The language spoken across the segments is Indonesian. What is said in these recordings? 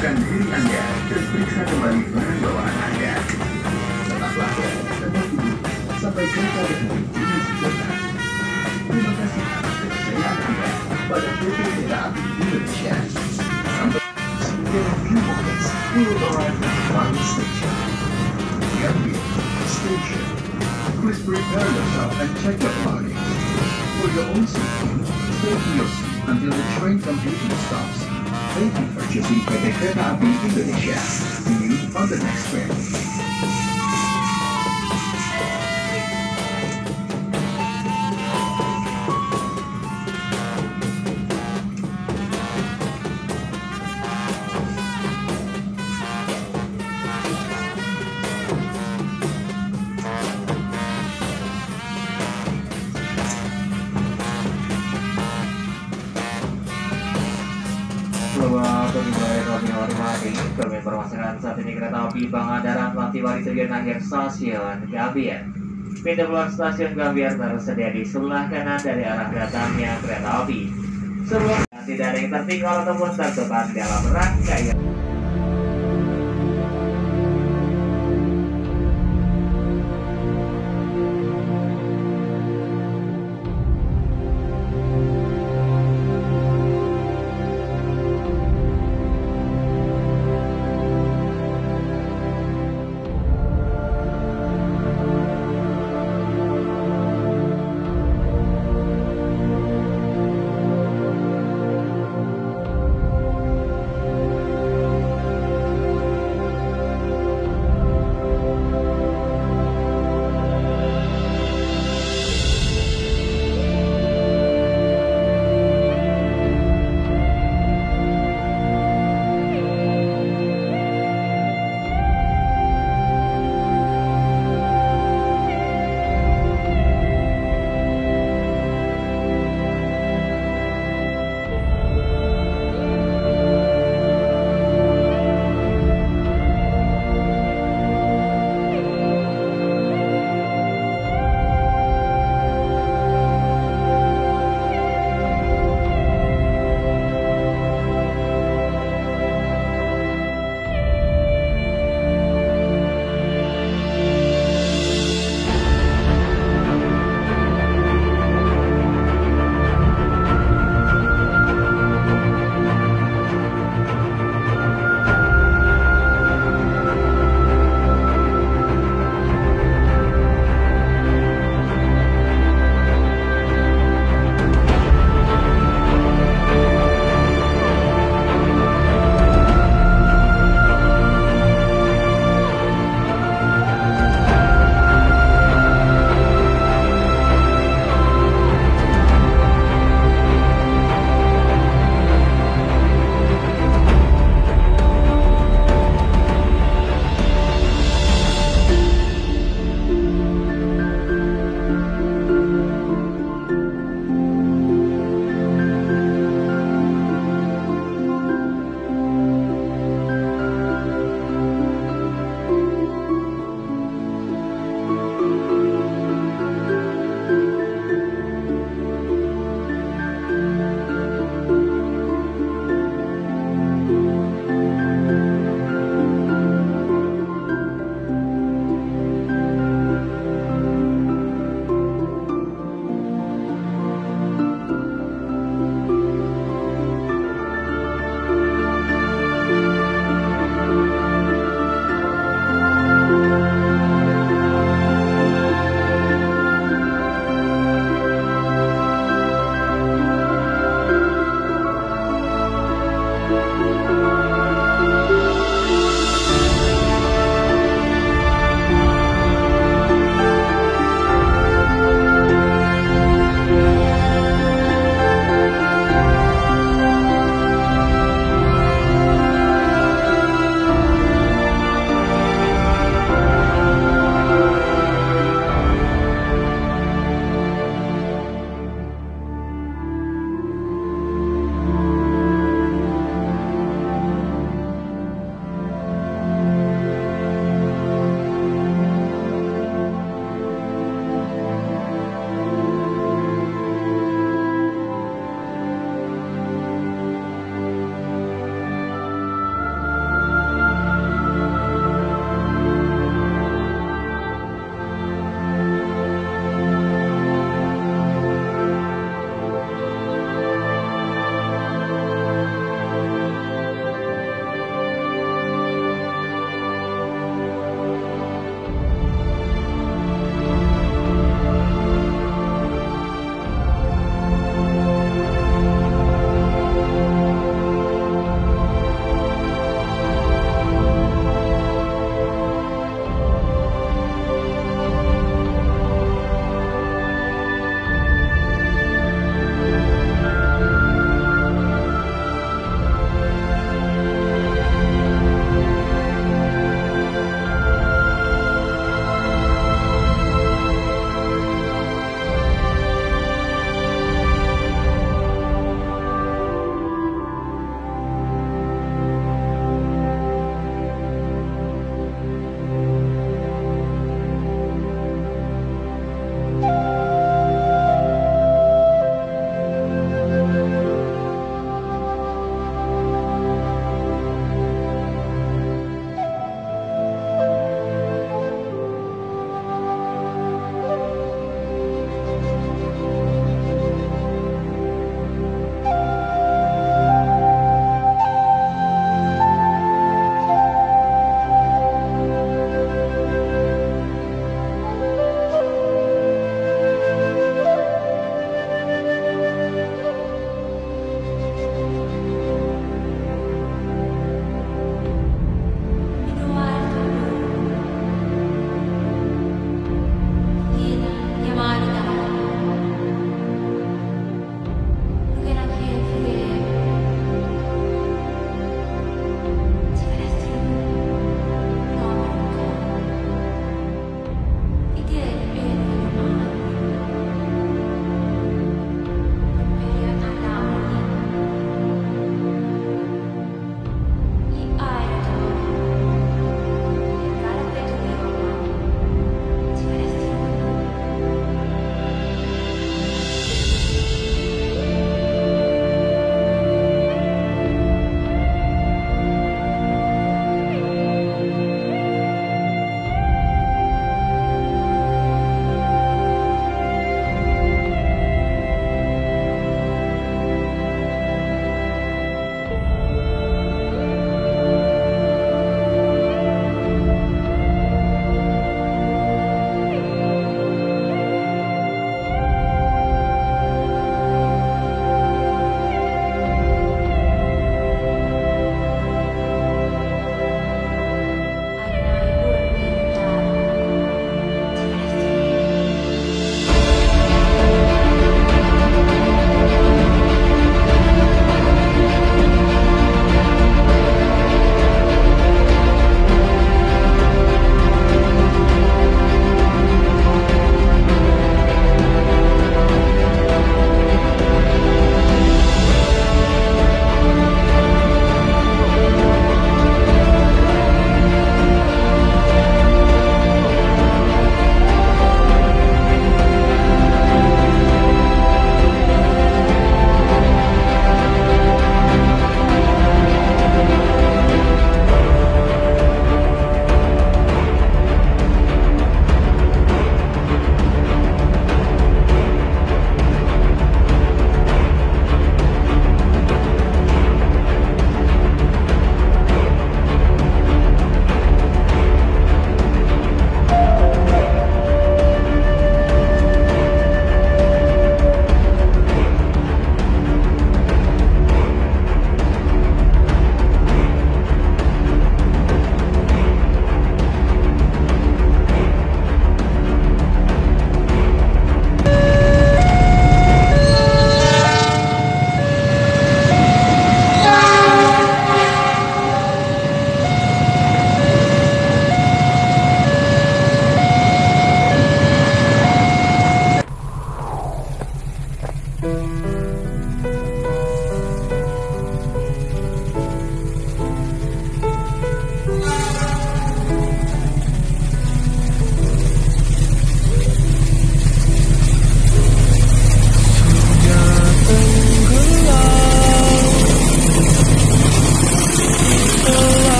Siapkan diri Anda dan periksa kembali barang bawaan Anda. Tetaplah tempat dulu sampai kereta berhenti dengan sempurna. Terima kasih atas kepercayaan Anda pada PT Kereta Api Indonesia. Sampai in a few moments, we will arrive at the final station. Gambir Station. Please prepare yourself and check your belongings. For your own safety, stay in your seat until the train completely stops. Thank you for choosing PT Kereta Api Indonesia. See you on the next train. Kami hormati, kami informasikan saat ini kereta api Pangandaran telah tiba di tujuan akhir stasiun Gambir. Pintu keluar stasiun Gambir tersedia di sebelah kanan dari arah datangnya kereta api. Sebelum tidak ada yang tertinggal ataupun tertukar dalam rangkaian.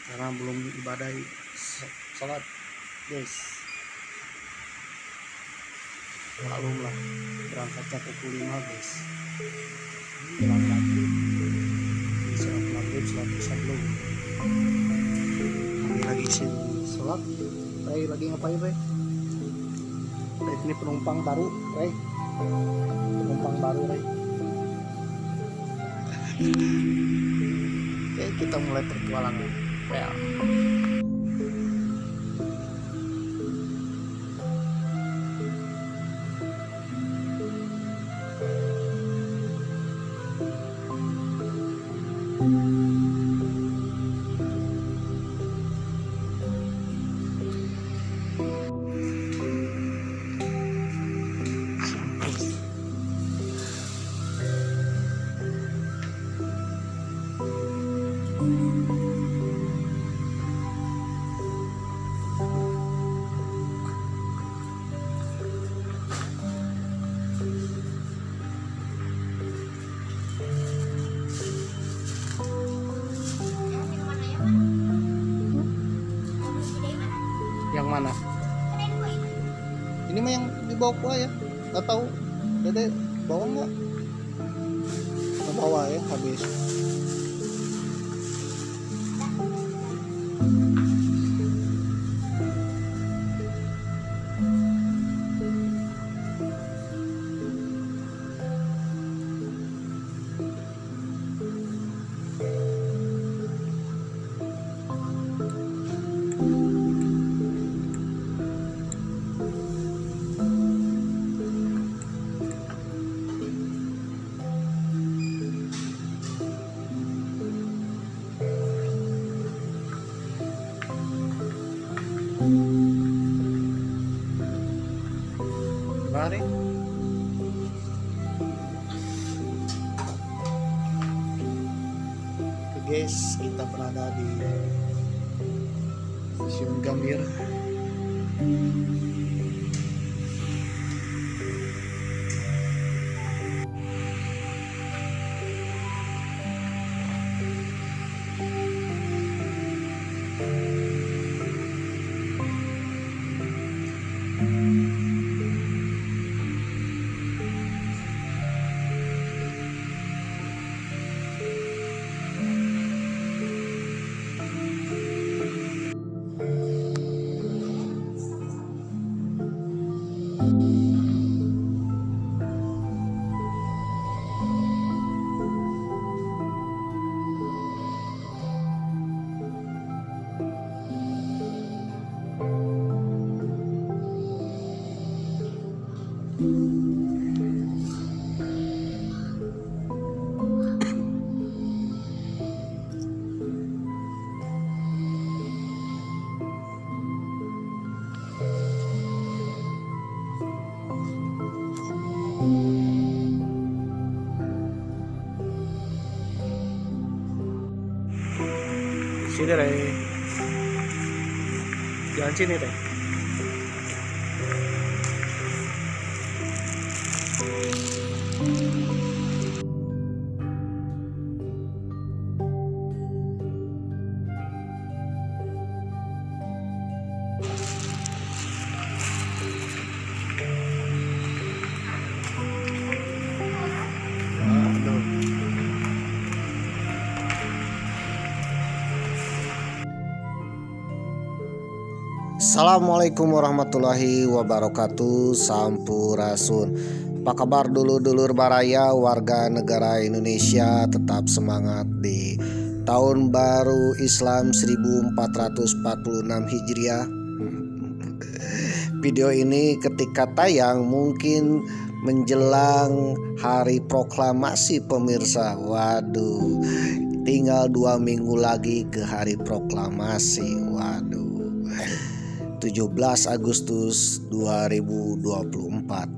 Karena belum ibadah sholat guys, maklumlah berangkatnya pukul 5 guys, jalan kaki sholat maghrib, sholat isya belum. Kami lagi sih sholat. Ray lagi ngapain Ray? Ini penumpang baru Ray, penumpang baru Ray. Oke, kita mulai pertualangan. Well. Yang mana? Ini mah yang dibawa gua ya. Gak tahu. Dede bawa nggak? Nggak bawa ya, habis. Mari. Oke guys, kita berada di Stasiun Gambir. Sini Rey. Jangan sini Rey. Assalamualaikum warahmatullahi wabarakatuh. Sampurasun. Apa kabar dulur-dulur baraya warga negara Indonesia? Tetap semangat di tahun baru Islam 1446 Hijriah. Video ini ketika tayang mungkin menjelang hari proklamasi pemirsa. Waduh, tinggal 2 minggu lagi ke hari proklamasi. Waduh, 17 Agustus 2024.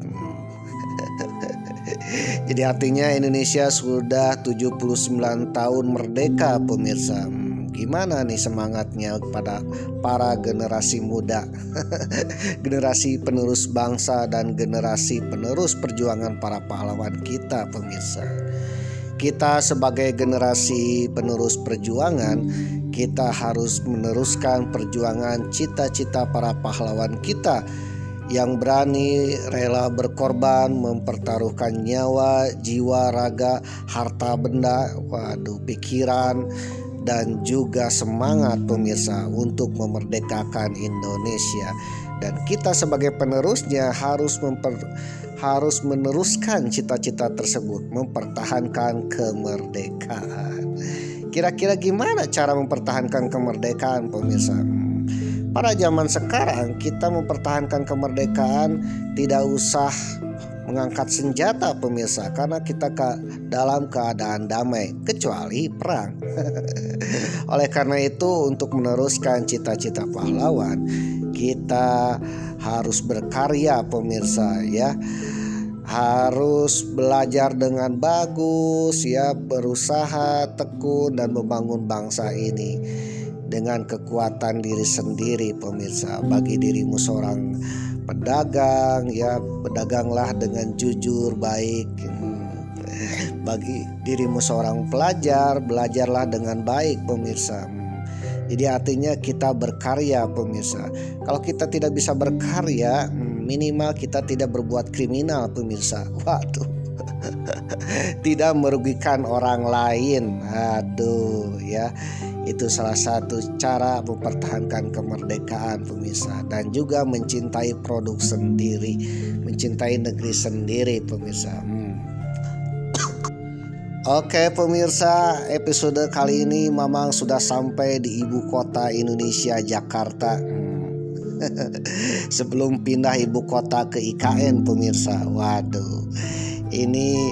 Jadi artinya Indonesia sudah 79 tahun merdeka pemirsa. Gimana nih semangatnya pada para generasi muda, generasi penerus bangsa dan generasi penerus perjuangan para pahlawan kita pemirsa. Kita sebagai generasi penerus perjuangan, kita harus meneruskan perjuangan cita-cita para pahlawan kita yang berani rela berkorban, mempertaruhkan nyawa, jiwa, raga, harta benda, pikiran, dan juga semangat pemirsa untuk memerdekakan Indonesia. Dan kita sebagai penerusnya harus meneruskan cita-cita tersebut, mempertahankan kemerdekaan. Kira-kira gimana cara mempertahankan kemerdekaan pemirsa? Pada zaman sekarang kita mempertahankan kemerdekaan tidak usah mengangkat senjata pemirsa, karena kita dalam keadaan damai kecuali perang. Oleh karena itu untuk meneruskan cita-cita pahlawan kita harus berkarya pemirsa ya. Harus belajar dengan bagus ya, berusaha tekun dan membangun bangsa ini dengan kekuatan diri sendiri pemirsa. Bagi dirimu seorang pedagang ya, pedaganglah dengan jujur baik. Bagi dirimu seorang pelajar, belajarlah dengan baik pemirsa. Jadi artinya kita berkarya pemirsa. Kalau kita tidak bisa berkarya, minimal kita tidak berbuat kriminal pemirsa. Waduh, tidak merugikan orang lain. Aduh ya, itu salah satu cara mempertahankan kemerdekaan pemirsa. Dan juga mencintai produk sendiri, mencintai negeri sendiri pemirsa. Oke pemirsa, episode kali ini Mamang sudah sampai di ibu kota Indonesia, Jakarta. Sebelum pindah ibu kota ke IKN pemirsa. Waduh, ini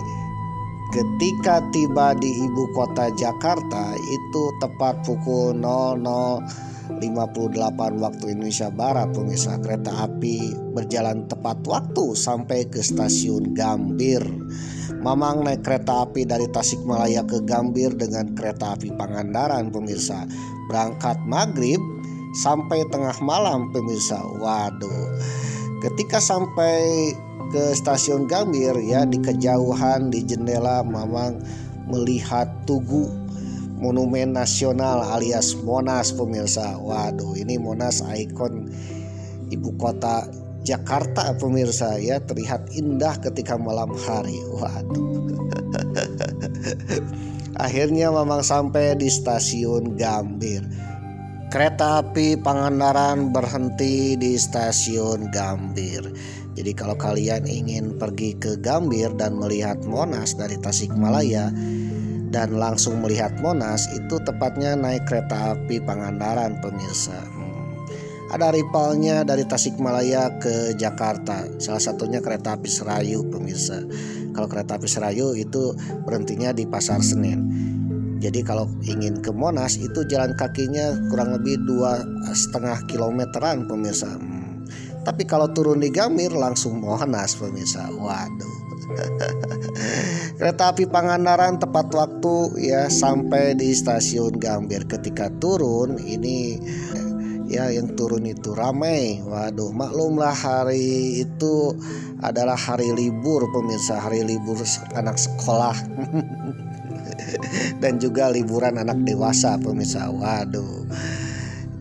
ketika tiba di ibu kota Jakarta itu tepat pukul 00.58 waktu Indonesia Barat pemirsa. Kereta api berjalan tepat waktu sampai ke stasiun Gambir. Mamang naik kereta api dari Tasikmalaya ke Gambir dengan kereta api Pangandaran pemirsa. Berangkat maghrib sampai tengah malam pemirsa. Waduh, ketika sampai ke stasiun Gambir ya, di kejauhan di jendela Mamang melihat Tugu, Monumen Nasional alias Monas pemirsa. Waduh, ini Monas ikon ibu kota Jakarta pemirsa ya, terlihat indah ketika malam hari. Waduh. Akhirnya Mamang sampai di stasiun Gambir. Kereta api Pangandaran berhenti di stasiun Gambir. Jadi kalau kalian ingin pergi ke Gambir dan melihat Monas dari Tasikmalaya dan langsung melihat Monas, itu tepatnya naik kereta api Pangandaran pemirsa. Ada rivalnya dari Tasikmalaya ke Jakarta. Salah satunya kereta api Serayu pemirsa. Kalau kereta api Serayu itu berhentinya di Pasar Senen. Jadi kalau ingin ke Monas itu jalan kakinya kurang lebih 2,5 kilometeran pemirsa. Tapi kalau turun di Gambir langsung Monas pemirsa. Waduh. Kereta api Pangandaran tepat waktu ya sampai di stasiun Gambir. Ketika turun ini ya yang turun itu ramai. Waduh, maklumlah hari itu adalah hari libur pemirsa, hari libur anak sekolah. Dan juga liburan anak dewasa pemirsa. Waduh.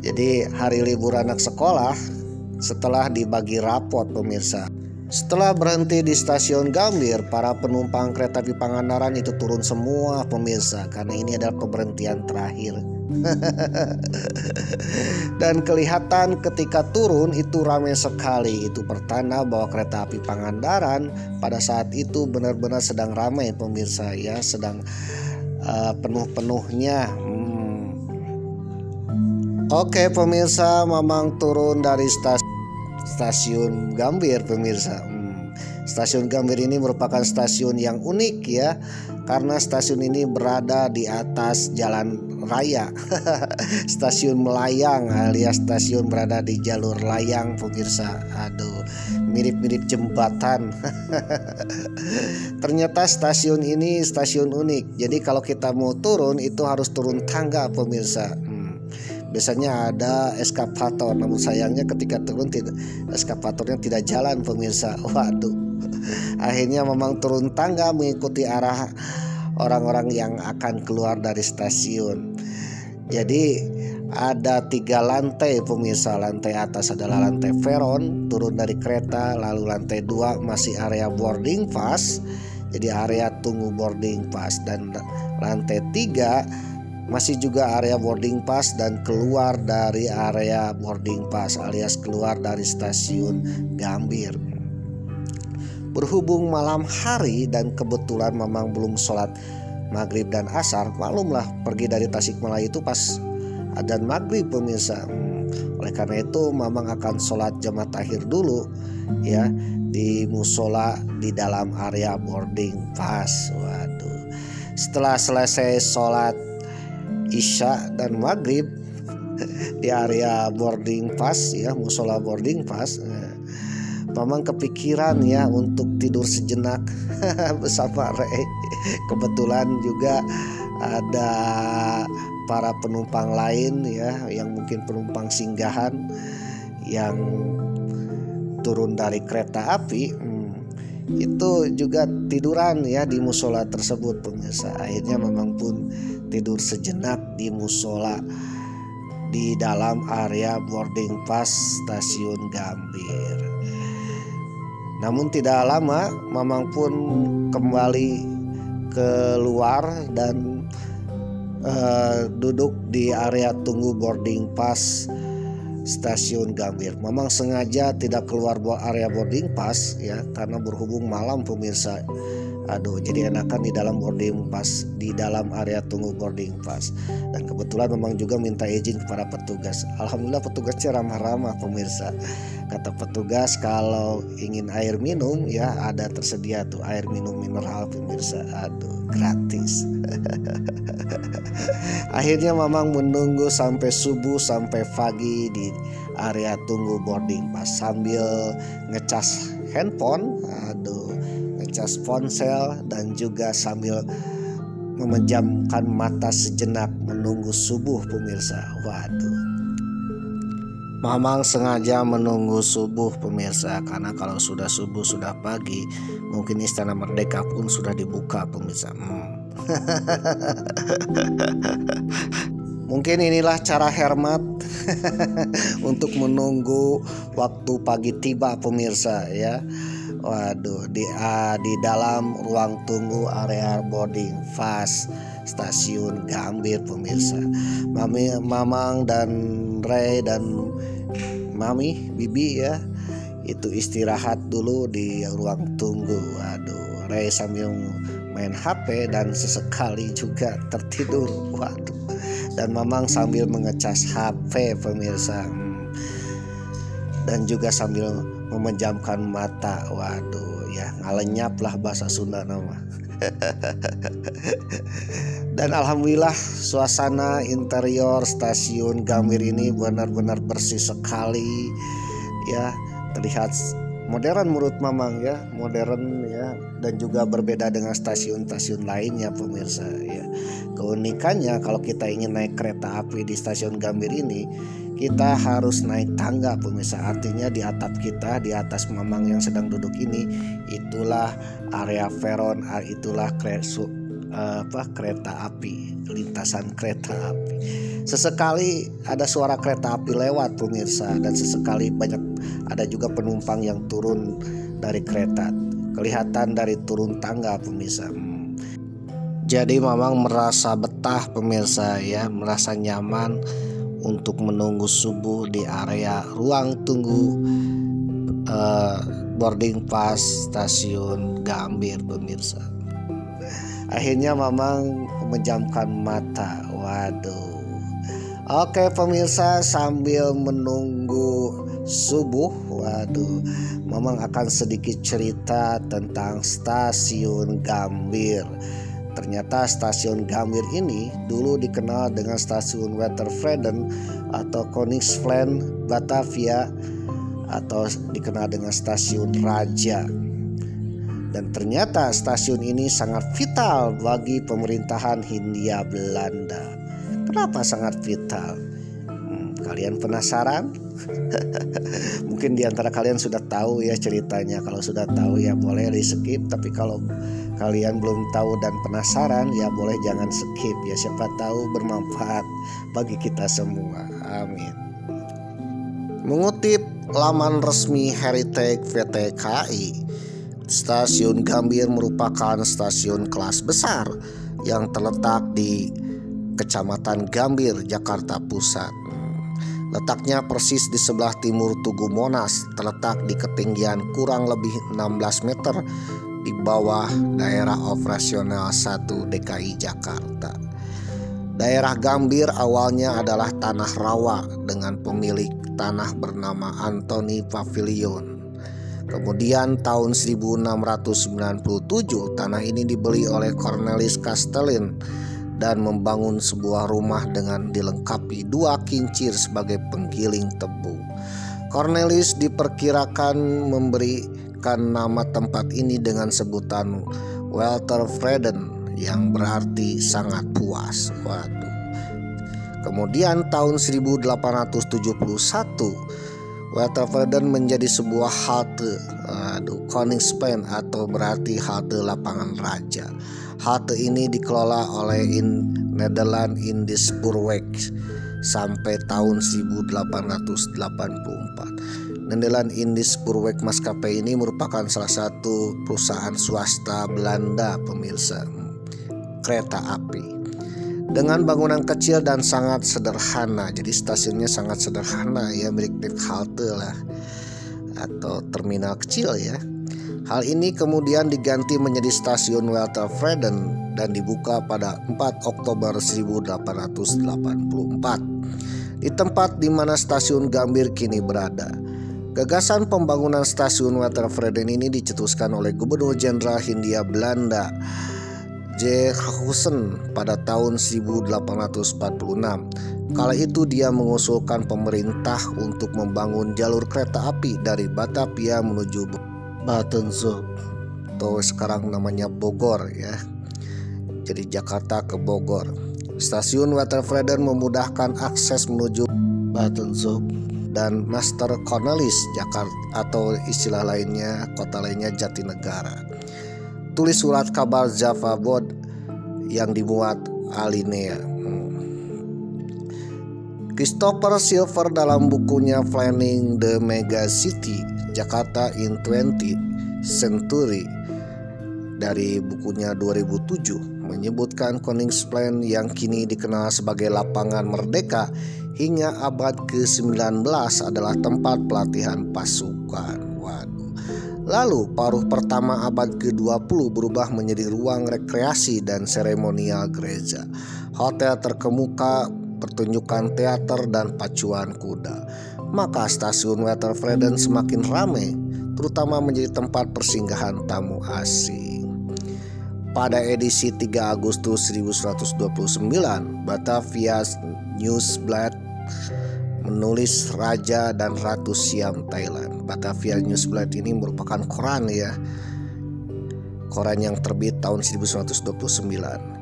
Jadi hari libur anak sekolah setelah dibagi rapot pemirsa. Setelah berhenti di stasiun Gambir, para penumpang kereta api Pangandaran itu turun semua pemirsa, karena ini adalah pemberhentian terakhir. Dan kelihatan ketika turun itu ramai sekali. Itu pertanda bahwa kereta api Pangandaran pada saat itu benar-benar sedang ramai pemirsa ya, sedang penuh-penuhnya. Oke pemirsa, Mamang turun dari stasiun Gambir pemirsa. Stasiun Gambir ini merupakan stasiun yang unik ya, karena stasiun ini berada di atas jalan raya. Stasiun melayang alias stasiun berada di jalur layang pemirsa. Aduh, mirip-mirip jembatan. Ternyata stasiun ini stasiun unik. Jadi kalau kita mau turun itu harus turun tangga pemirsa. Biasanya ada eskapator, namun sayangnya ketika turun eskapatornya tidak jalan pemirsa. Waduh, akhirnya memang turun tangga mengikuti arah orang-orang yang akan keluar dari stasiun. Jadi ada 3 lantai pemirsa. Lantai atas adalah lantai peron, turun dari kereta. Lalu lantai 2 masih area boarding pass, jadi area tunggu boarding pass. Dan lantai 3 masih juga area boarding pass dan keluar dari area boarding pass alias keluar dari stasiun Gambir. Berhubung malam hari dan kebetulan Mamang belum sholat maghrib dan asar, maklumlah pergi dari Tasikmalaya itu pas adzan maghrib pemirsa. Oleh karena itu Mamang akan sholat jamaah takhir dulu ya di musola di dalam area boarding pass. Waduh, setelah selesai sholat Isya dan maghrib di area boarding pass ya, musola boarding pass, Mamang kepikiran ya untuk tidur sejenak bersama Rey. Kebetulan juga ada para penumpang lain ya, yang mungkin penumpang singgahan yang turun dari kereta api. Itu juga tiduran ya di musola tersebut pemirsa. Akhirnya Mamang pun tidur sejenak di musola di dalam area boarding pass stasiun Gambir. Namun tidak lama Mamang pun kembali keluar dan duduk di area tunggu boarding pass stasiun Gambir. Mamang sengaja tidak keluar area boarding pass ya, karena berhubung malam pemirsa. Aduh, jadi enakan di dalam boarding pass, di dalam area tunggu boarding pass. Dan kebetulan Mamang juga minta izin kepada petugas. Alhamdulillah petugasnya ramah-ramah pemirsa. Kata petugas kalau ingin air minum ya ada tersedia tuh air minum mineral pemirsa. Aduh, gratis. Akhirnya Mamang menunggu sampai subuh, sampai pagi di area tunggu boarding pass sambil ngecas handphone. Aduh, ngecas ponsel dan juga sambil memejamkan mata sejenak menunggu subuh pemirsa. Waduh, Mamang sengaja menunggu subuh pemirsa, karena kalau sudah subuh sudah pagi mungkin Istana Merdeka pun sudah dibuka pemirsa. Mungkin inilah cara Hermat untuk menunggu waktu pagi tiba pemirsa ya. Waduh, di dalam ruang tunggu area boarding pass stasiun Gambir pemirsa. Mamang dan Rey dan Mami, Bibi ya, itu istirahat dulu di ruang tunggu. Waduh, Rey sambil main HP dan sesekali juga tertidur. Waduh, dan Mamang sambil mengecas HP pemirsa, dan juga sambil memejamkan mata. Waduh ya, ngalenyap lah bahasa Sunda nama. Dan alhamdulillah suasana interior stasiun Gambir ini benar-benar bersih sekali ya, terlihat modern menurut Mamang ya, modern ya, dan juga berbeda dengan stasiun-stasiun lainnya pemirsa ya. Keunikannya kalau kita ingin naik kereta api di stasiun Gambir ini, kita harus naik tangga pemirsa. Artinya di atap kita, di atas Mamang yang sedang duduk ini, itulah area peron, itulah kereta api, lintasan kereta api. Sesekali ada suara kereta api lewat pemirsa, dan sesekali ada juga penumpang yang turun dari kereta, kelihatan dari turun tangga pemirsa. Jadi Mamang merasa betah pemirsa ya, merasa nyaman untuk menunggu subuh di area ruang tunggu boarding pass stasiun Gambir pemirsa. Akhirnya Mamang memejamkan mata. Waduh. Oke pemirsa, sambil menunggu subuh, waduh, Mamang akan sedikit cerita tentang stasiun Gambir. Ternyata stasiun Gambir ini dulu dikenal dengan stasiun Watervreden atau Koningsplein Batavia, atau dikenal dengan stasiun Raja. Dan ternyata stasiun ini sangat vital bagi pemerintahan Hindia Belanda. Kenapa sangat vital? Kalian penasaran? Mungkin di antara kalian sudah tahu ya ceritanya. Kalau sudah tahu ya boleh di skip. Tapi kalau kalian belum tahu dan penasaran ya boleh jangan skip ya. Siapa tahu bermanfaat bagi kita semua. Amin. Mengutip laman resmi Heritage VTKI, stasiun Gambir merupakan stasiun kelas besar yang terletak di Kecamatan Gambir, Jakarta Pusat. Letaknya persis di sebelah timur Tugu Monas, terletak di ketinggian kurang lebih 16 meter di bawah daerah operasional 1 DKI Jakarta. Daerah Gambir awalnya adalah tanah rawa dengan pemilik tanah bernama Anthony Pavilion. Kemudian tahun 1697 tanah ini dibeli oleh Cornelis Castellin dan membangun sebuah rumah dengan dilengkapi 2 kincir sebagai penggiling tebu. Cornelis diperkirakan memberikan nama tempat ini dengan sebutan Watervreden yang berarti sangat puas. Waduh. Kemudian tahun 1871 Watervreden menjadi sebuah halte Koningsplein atau berarti halte lapangan raja. Halte ini dikelola oleh Nederland Indisch Spoorweg sampai tahun 1884. Nederland Indisch Spoorweg maskapai ini merupakan salah satu perusahaan swasta Belanda pemirsa kereta api. Dengan bangunan kecil dan sangat sederhana, jadi stasiunnya sangat sederhana ya, mirip-mirip halte lah atau terminal kecil ya. Hal ini kemudian diganti menjadi stasiun Watervreden dan dibuka pada 4 Oktober 1884 di tempat di mana stasiun Gambir kini berada. Gagasan pembangunan stasiun Watervreden ini dicetuskan oleh Gubernur Jenderal Hindia Belanda J. Hussen pada tahun 1846. Kala itu dia mengusulkan pemerintah untuk membangun jalur kereta api dari Batavia menuju Batenzug atau sekarang namanya Bogor ya. Jadi Jakarta ke Bogor. Stasiun Watervreden memudahkan akses menuju Batenzug dan Master Cornelis Jakarta atau istilah lainnya kota lainnya Jatinegara. Tulis surat kabar Java Board yang dimuat alinea. Christopher Silver dalam bukunya Planning the Mega City Jakarta in 20th Century dari bukunya 2007 menyebutkan Koningsplein yang kini dikenal sebagai Lapangan Merdeka hingga abad ke-19 adalah tempat pelatihan pasukan. Waduh. Lalu paruh pertama abad ke-20 berubah menjadi ruang rekreasi dan seremonial gereja, hotel terkemuka, pertunjukan teater dan pacuan kuda. Maka stasiun Watervreden semakin ramai, terutama menjadi tempat persinggahan tamu asing. Pada edisi 3 Agustus 1129, Batavia Newsblad menulis Raja dan Ratu Siam Thailand. Batavia Newsblad ini merupakan koran ya, koran yang terbit tahun 1929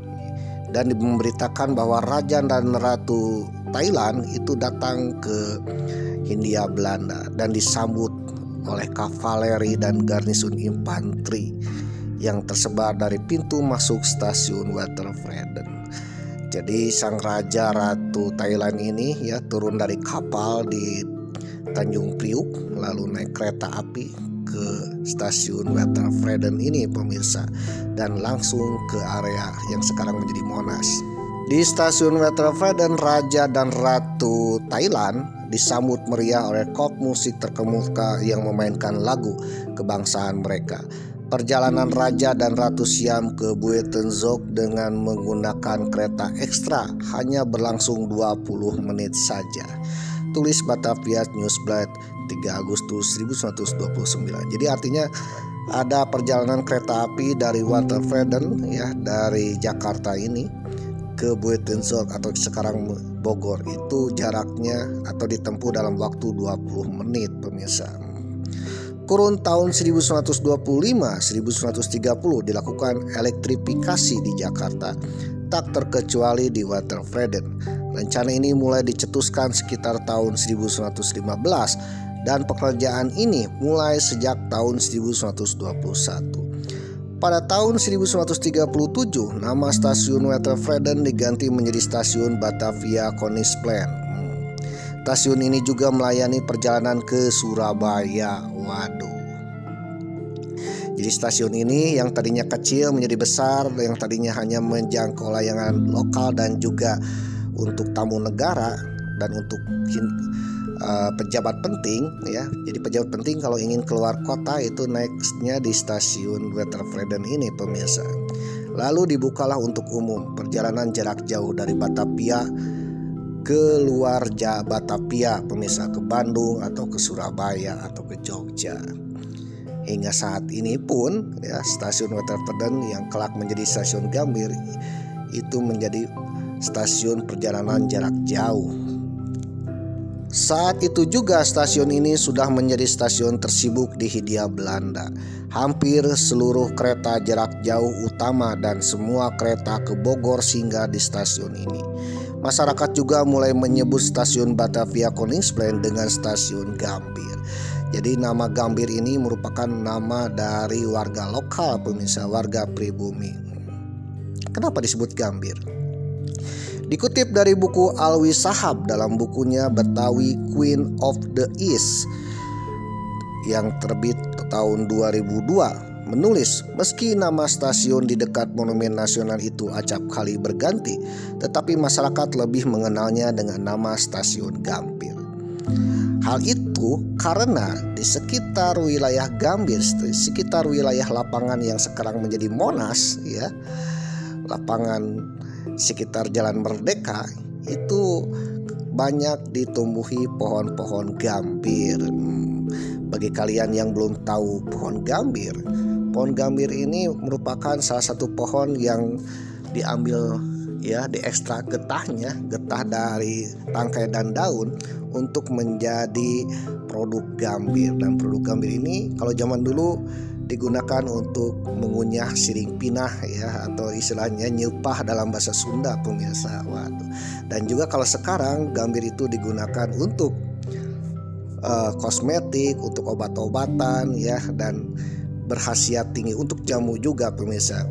dan memberitakan bahwa Raja dan Ratu Thailand itu datang ke Hindia Belanda dan disambut oleh kavaleri dan garnisun infanteri yang tersebar dari pintu masuk stasiun Watervreden. Jadi sang Raja Ratu Thailand ini ya turun dari kapal di Tanjung Priuk lalu naik kereta api ke stasiun Watervreden ini pemirsa, dan langsung ke area yang sekarang menjadi Monas. Di stasiun Watervreden, Raja dan Ratu Thailand disambut meriah oleh kop musik terkemuka yang memainkan lagu kebangsaan mereka. Perjalanan Raja dan Ratu Siam ke Buitenzorg dengan menggunakan kereta ekstra hanya berlangsung 20 menit saja. Tulis Batavia Newsblad 3 Agustus 1929. Jadi artinya ada perjalanan kereta api dari Watervreden ya, dari Jakarta ini ke Buitenzorg atau sekarang Bogor, itu jaraknya atau ditempuh dalam waktu 20 menit pemirsa. Kurun tahun 1925-1930 dilakukan elektrifikasi di Jakarta, tak terkecuali di Watervreden. Rencana ini mulai dicetuskan sekitar tahun 1915 dan pekerjaan ini mulai sejak tahun 1921. Pada tahun 1937, nama stasiun Watervreden diganti menjadi stasiun Batavia Koningsplein. Stasiun ini juga melayani perjalanan ke Surabaya. Waduh. Jadi stasiun ini yang tadinya kecil menjadi besar, yang tadinya hanya menjangkau layanan lokal dan juga untuk tamu negara dan untuk pejabat penting ya. Jadi pejabat penting kalau ingin keluar kota itu naiknya di stasiun Watervreden ini pemirsa. Lalu dibukalah untuk umum perjalanan jarak jauh dari Batavia ke luar Batavia pemirsa, ke Bandung atau ke Surabaya atau ke Jogja. Hingga saat ini pun ya, stasiun Watervreden yang kelak menjadi stasiun Gambir itu menjadi stasiun perjalanan jarak jauh. Saat itu juga stasiun ini sudah menjadi stasiun tersibuk di Hindia Belanda. Hampir seluruh kereta jarak jauh utama dan semua kereta ke Bogor singgah di stasiun ini. Masyarakat juga mulai menyebut stasiun Batavia Koningsplein dengan stasiun Gambir. Jadi nama Gambir ini merupakan nama dari warga lokal pemirsa, warga pribumi. Kenapa disebut Gambir? Dikutip dari buku Alwi Sahab dalam bukunya Betawi Queen of the East yang terbit tahun 2002 menulis, meski nama stasiun di dekat Monumen Nasional itu acap kali berganti, tetapi masyarakat lebih mengenalnya dengan nama stasiun Gambir. Hal itu karena di sekitar wilayah Gambir, di sekitar wilayah lapangan yang sekarang menjadi Monas ya, lapangan sekitar Jalan Merdeka itu banyak ditumbuhi pohon-pohon gambir. Bagi kalian yang belum tahu pohon gambir ini merupakan salah satu pohon yang diambil ya, diekstrak getahnya, getah dari tangkai dan daun untuk menjadi produk gambir. Dan produk gambir ini kalau zaman dulu digunakan untuk mengunyah siring pinah ya, atau istilahnya nyupah dalam bahasa Sunda pemirsa. Waduh. Dan juga kalau sekarang gambir itu digunakan untuk kosmetik, untuk obat-obatan ya, dan berkhasiat tinggi untuk jamu juga pemirsa.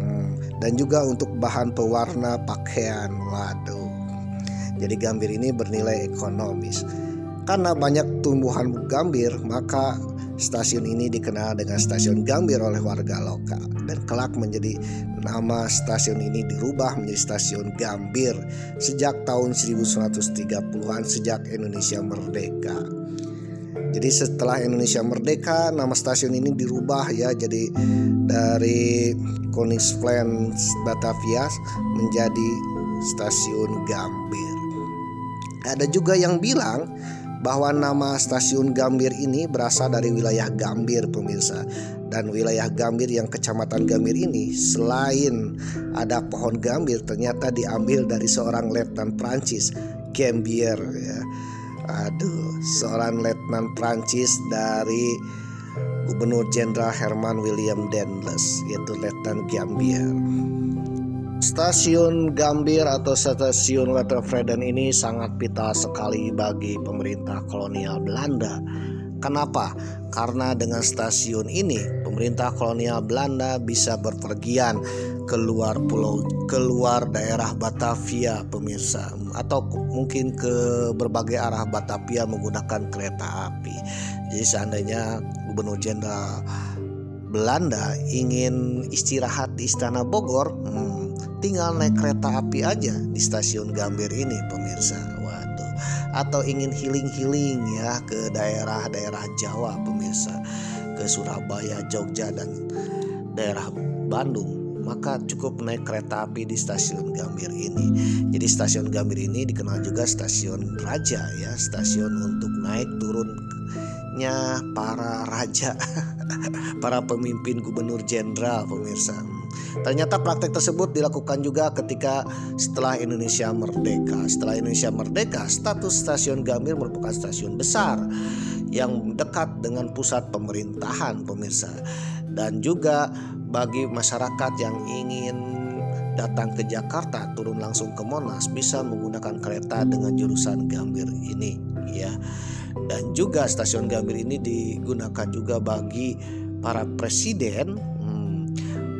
Dan juga untuk bahan pewarna pakaian. Waduh. Jadi gambir ini bernilai ekonomis. Karena banyak tumbuhan gambir, maka stasiun ini dikenal dengan stasiun Gambir oleh warga lokal, dan kelak menjadi nama stasiun ini dirubah menjadi stasiun Gambir sejak tahun 1930-an, sejak Indonesia merdeka. Jadi setelah Indonesia merdeka, nama stasiun ini dirubah ya, jadi dari Koningsplein Batavia menjadi stasiun Gambir. Ada juga yang bilang bahwa nama stasiun Gambir ini berasal dari wilayah Gambir pemirsa. Dan wilayah Gambir yang kecamatan Gambir ini selain ada pohon gambir, ternyata diambil dari seorang letnan Prancis, Gambier ya. Aduh, seorang letnan Prancis dari Gubernur Jenderal Herman William Dendles, yaitu Letnan Gambier. Stasiun Gambir atau stasiun Watervreden ini sangat vital sekali bagi pemerintah kolonial Belanda. Kenapa? Karena dengan stasiun ini pemerintah kolonial Belanda bisa berpergian keluar daerah Batavia, pemirsa, atau mungkin ke berbagai arah Batavia menggunakan kereta api. Jadi seandainya Gubernur Jenderal Belanda ingin istirahat di Istana Bogor, tinggal naik kereta api aja di stasiun Gambir ini, pemirsa. Waduh. Atau ingin healing ya ke daerah-daerah Jawa, pemirsa, ke Surabaya, Jogja, dan daerah Bandung, maka cukup naik kereta api di stasiun Gambir ini. Jadi stasiun Gambir ini dikenal juga stasiun raja ya, stasiun untuk naik turunnya para raja, para pemimpin gubernur jenderal, pemirsa. Ternyata praktek tersebut dilakukan juga ketika setelah Indonesia merdeka. Setelah Indonesia merdeka, status stasiun Gambir merupakan stasiun besar yang dekat dengan pusat pemerintahan, pemirsa. Dan juga bagi masyarakat yang ingin datang ke Jakarta, turun langsung ke Monas, bisa menggunakan kereta dengan jurusan Gambir ini ya. Dan juga stasiun Gambir ini digunakan juga bagi para presiden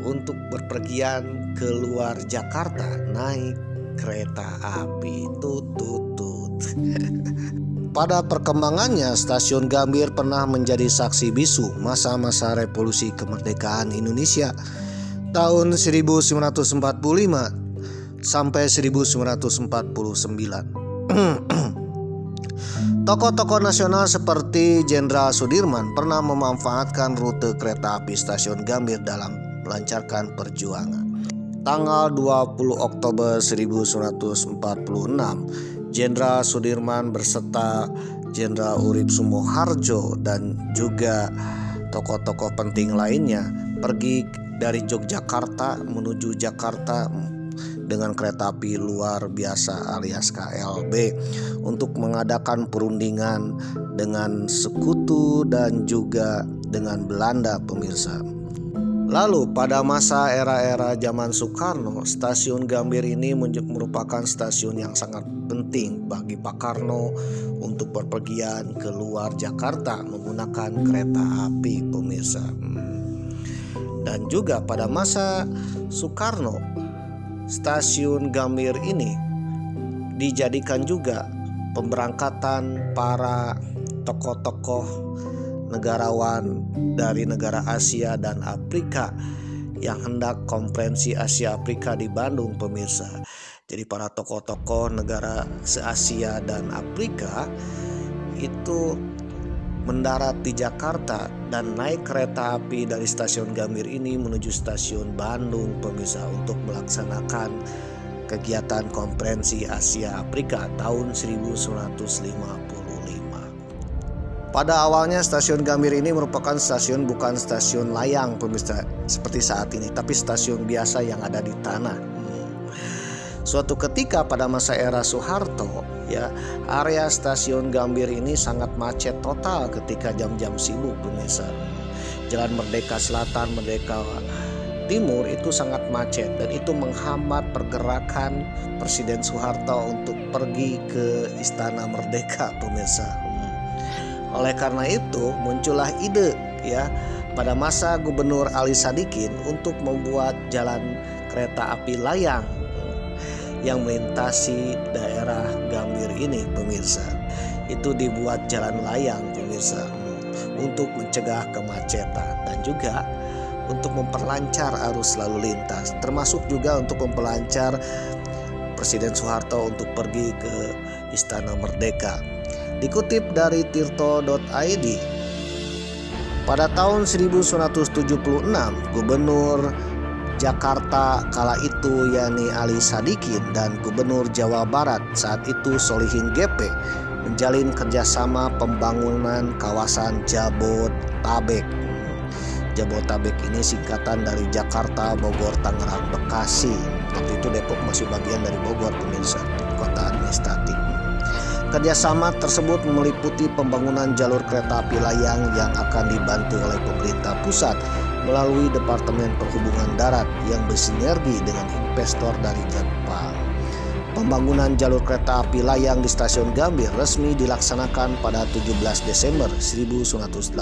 untuk berpergian keluar Jakarta naik kereta api. Tut. Pada perkembangannya, stasiun Gambir pernah menjadi saksi bisu masa-masa revolusi kemerdekaan Indonesia tahun 1945 sampai 1949. Tokoh-tokoh nasional seperti Jenderal Sudirman pernah memanfaatkan rute kereta api stasiun Gambir dalam melancarkan perjuangan. Tanggal 20 Oktober 1946, Jenderal Sudirman beserta Jenderal Urip Sumoharjo dan juga tokoh-tokoh penting lainnya pergi dari Yogyakarta menuju Jakarta dengan kereta api luar biasa alias KLB untuk mengadakan perundingan dengan sekutu dan juga dengan Belanda, pemirsa. Lalu pada masa era zaman Soekarno, stasiun Gambir ini merupakan stasiun yang sangat penting bagi Pak Karno untuk berpergian keluar Jakarta menggunakan kereta api, pemirsa. Dan juga pada masa Soekarno, stasiun Gambir ini dijadikan juga pemberangkatan para tokoh-tokoh negarawan dari negara Asia dan Afrika yang hendak konferensi Asia Afrika di Bandung, pemirsa. Jadi para tokoh-tokoh negara se-Asia dan Afrika itu mendarat di Jakarta dan naik kereta api dari stasiun Gambir ini menuju stasiun Bandung, pemirsa, untuk melaksanakan kegiatan konferensi Asia Afrika tahun 1955. Pada awalnya stasiun Gambir ini merupakan stasiun bukan stasiun layang, pemirsa, seperti saat ini, tapi stasiun biasa yang ada di tanah. Suatu ketika pada masa era Soeharto, ya, area stasiun Gambir ini sangat macet total ketika jam-jam sibuk, pemirsa. Jalan Merdeka Selatan, Merdeka Timur itu sangat macet dan itu menghambat pergerakan Presiden Soeharto untuk pergi ke Istana Merdeka, pemirsa. Oleh karena itu muncullah ide ya pada masa Gubernur Ali Sadikin untuk membuat jalan kereta api layang yang melintasi daerah Gambir ini, pemirsa. Itu dibuat jalan layang, pemirsa, untuk mencegah kemacetan dan juga untuk memperlancar arus lalu lintas, termasuk juga untuk memperlancar Presiden Soeharto untuk pergi ke Istana Merdeka. Dikutip dari tirto.id, pada tahun 1976 Gubernur Jakarta kala itu yakni Ali Sadikin dan Gubernur Jawa Barat saat itu Solihin GP menjalin kerjasama pembangunan kawasan Jabotabek. Jabotabek ini singkatan dari Jakarta, Bogor, Tangerang, Bekasi. Waktu itu Depok masih bagian dari Bogor, pemirsa, kota administratif. Kerjasama tersebut meliputi pembangunan jalur kereta api layang yang akan dibantu oleh pemerintah pusat melalui Departemen Perhubungan Darat yang bersinergi dengan investor dari Jepang. Pembangunan jalur kereta api layang di Stasiun Gambir resmi dilaksanakan pada 17 Desember 1986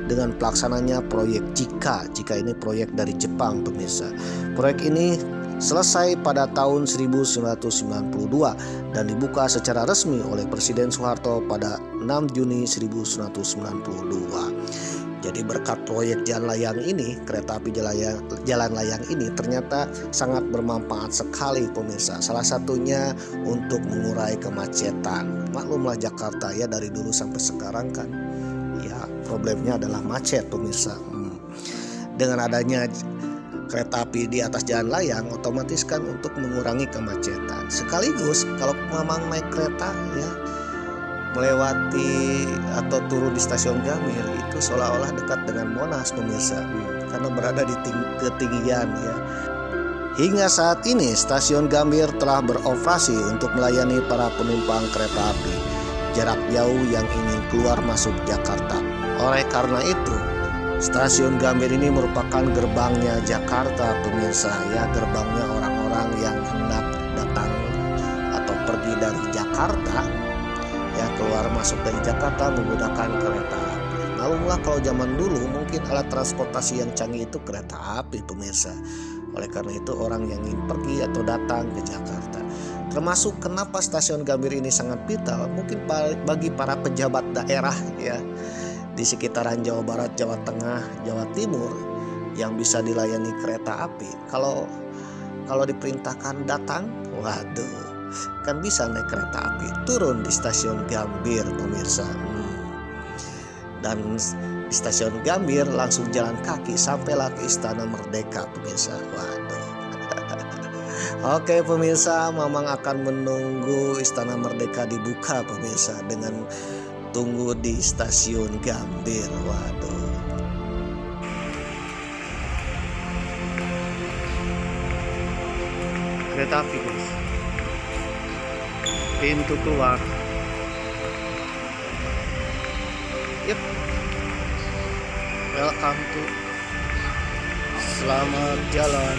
dengan pelaksananya proyek JIKA. JIKA ini proyek dari Jepang, pemirsa. Proyek ini selesai pada tahun 1992 dan dibuka secara resmi oleh Presiden Soeharto pada 6 Juni 1992. Jadi berkat proyek jalan layang ini, kereta api jalan layang ini ternyata sangat bermanfaat sekali, pemirsa. Salah satunya untuk mengurai kemacetan. Maklumlah Jakarta ya, dari dulu sampai sekarang kan ya problemnya adalah macet, pemirsa. Dengan adanya kereta api di atas jalan layang, otomatis kan untuk mengurangi kemacetan. Sekaligus kalau memang naik kereta ya melewati atau turun di Stasiun Gambir itu seolah-olah dekat dengan Monas, pemirsa, karena berada di ketinggian ya. Hingga saat ini Stasiun Gambir telah beroperasi untuk melayani para penumpang kereta api jarak jauh yang ingin keluar masuk Jakarta. Oleh karena itu Stasiun Gambir ini merupakan gerbangnya Jakarta, pemirsa ya, gerbangnya orang-orang yang hendak datang atau pergi dari Jakarta ya, keluar masuk dari Jakarta menggunakan kereta api. Malumlah kalau zaman dulu mungkin alat transportasi yang canggih itu kereta api, pemirsa. Oleh karena itu orang yang ingin pergi atau datang ke Jakarta, termasuk kenapa Stasiun Gambir ini sangat vital mungkin bagi para pejabat daerah ya di sekitaran Jawa Barat, Jawa Tengah, Jawa Timur yang bisa dilayani kereta api. Kalau diperintahkan datang, waduh, kan bisa naik kereta api, turun di Stasiun Gambir, pemirsa. Dan di Stasiun Gambir langsung jalan kaki sampailah ke Istana Merdeka, pemirsa. Waduh. Oke pemirsa, Mamang akan menunggu Istana Merdeka dibuka, pemirsa, dengan tunggu di Stasiun Gambir. Waduh. Kereta api, guys. Pintu keluar. Yep. Welcome to. Selamat jalan.